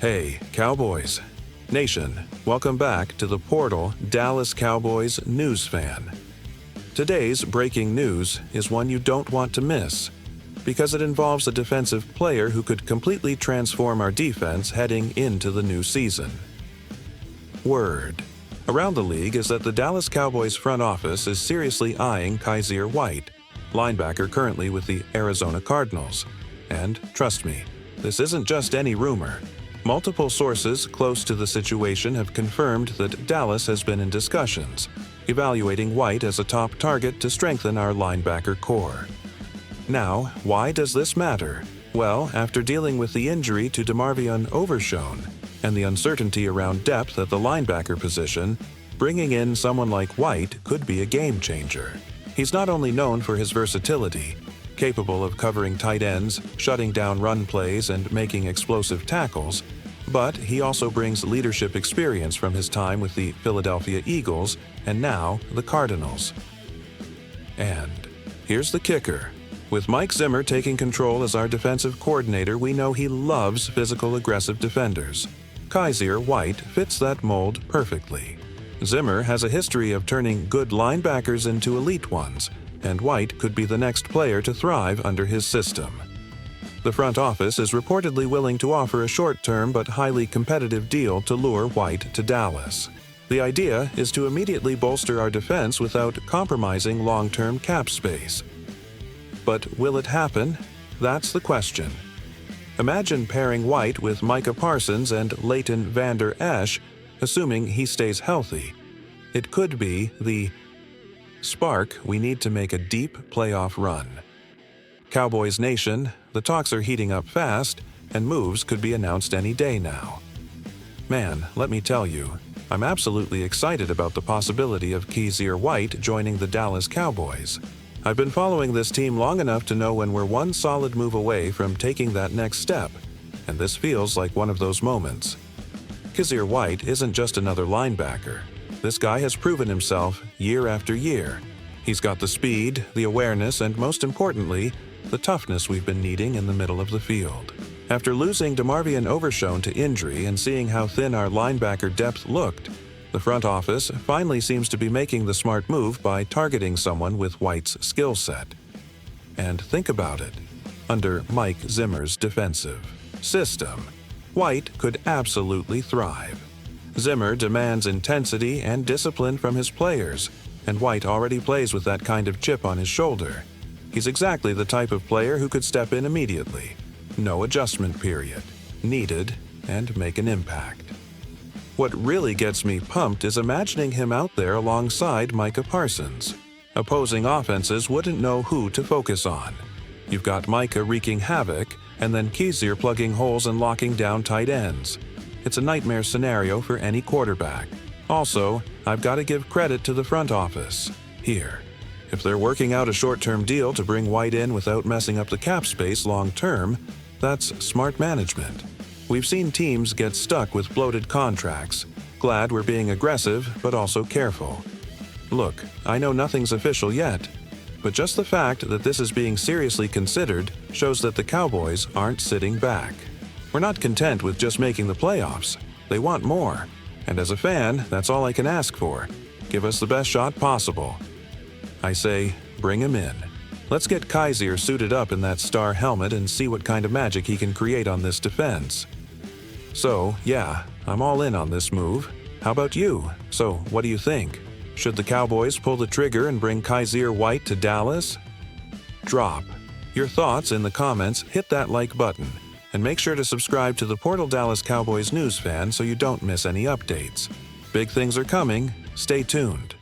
Hey, Cowboys Nation, welcome back to the Portal Dallas Cowboys News Fan. Today's breaking news is one you don't want to miss, because it involves a defensive player who could completely transform our defense heading into the new season. Word around the league is that the Dallas Cowboys front office is seriously eyeing Kyzir White, linebacker currently with the Arizona Cardinals. And trust me, this isn't just any rumor. Multiple sources close to the situation have confirmed that Dallas has been in discussions, evaluating White as a top target to strengthen our linebacker core. Now, why does this matter? Well, after dealing with the injury to DeMarvion Overshown and the uncertainty around depth at the linebacker position, bringing in someone like White could be a game changer. He's not only known for his versatility, capable of covering tight ends, shutting down run plays, and making explosive tackles, but he also brings leadership experience from his time with the Philadelphia Eagles and now the Cardinals. And here's the kicker. With Mike Zimmer taking control as our defensive coordinator, we know he loves physical, aggressive defenders. Kyzir White fits that mold perfectly. Zimmer has a history of turning good linebackers into elite ones, and White could be the next player to thrive under his system. The front office is reportedly willing to offer a short-term but highly competitive deal to lure White to Dallas. The idea is to immediately bolster our defense without compromising long-term cap space. But will it happen? That's the question. Imagine pairing White with Micah Parsons and Leighton Vander Esch, assuming he stays healthy. It could be the spark we need to make a deep playoff run. Cowboys Nation, the talks are heating up fast, and moves could be announced any day now. Man, let me tell you, I'm absolutely excited about the possibility of Kyzir White joining the Dallas Cowboys. I've been following this team long enough to know when we're one solid move away from taking that next step, and this feels like one of those moments. Kyzir White isn't just another linebacker. This guy has proven himself year after year. He's got the speed, the awareness, and most importantly, the toughness we've been needing in the middle of the field. After losing DeMarvion Overshown to injury and seeing how thin our linebacker depth looked, the front office finally seems to be making the smart move by targeting someone with White's skill set. And think about it. Under Mike Zimmer's defensive system, White could absolutely thrive. Zimmer demands intensity and discipline from his players, and White already plays with that kind of chip on his shoulder. He's exactly the type of player who could step in immediately. No adjustment period. Needed, and make an impact. What really gets me pumped is imagining him out there alongside Micah Parsons. Opposing offenses wouldn't know who to focus on. You've got Micah wreaking havoc, and then Kyzir plugging holes and locking down tight ends. It's a nightmare scenario for any quarterback. Also, I've got to give credit to the front office. Here, if they're working out a short-term deal to bring White in without messing up the cap space long-term, that's smart management. We've seen teams get stuck with bloated contracts. Glad we're being aggressive, but also careful. Look, I know nothing's official yet, but just the fact that this is being seriously considered shows that the Cowboys aren't sitting back. We're not content with just making the playoffs. They want more. And as a fan, that's all I can ask for. Give us the best shot possible. I say, bring him in. Let's get Kyzir suited up in that star helmet and see what kind of magic he can create on this defense. So, yeah, I'm all in on this move. How about you? So, what do you think? Should the Cowboys pull the trigger and bring Kyzir White to Dallas? Drop your thoughts in the comments, hit that like button, and make sure to subscribe to the Portal Dallas Cowboys News Fan so you don't miss any updates. Big things are coming. Stay tuned.